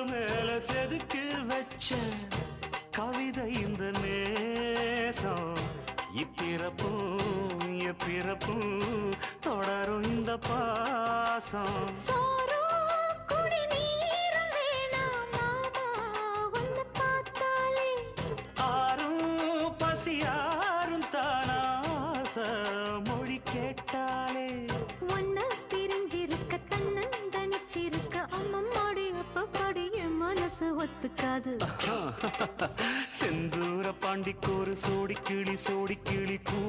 மேல செதுக்கி வச்ச கவிதை இந்த நேசம் இப்பிறப்பும் எப்பிறப்பும் தொடரும் இந்த பாசம் ஆரும் பசியாரும் தானாச மொழி கேட்டாலே ஒன்ன பிரிஞ்சிருக்க தன்னந்தனிச்சிருக்க அம்மம்மாடி அப்பப்படி என் மனசு ஒத்துக்காது செந்தூர பாண்டிக்கோரு சோடி கிளி கூ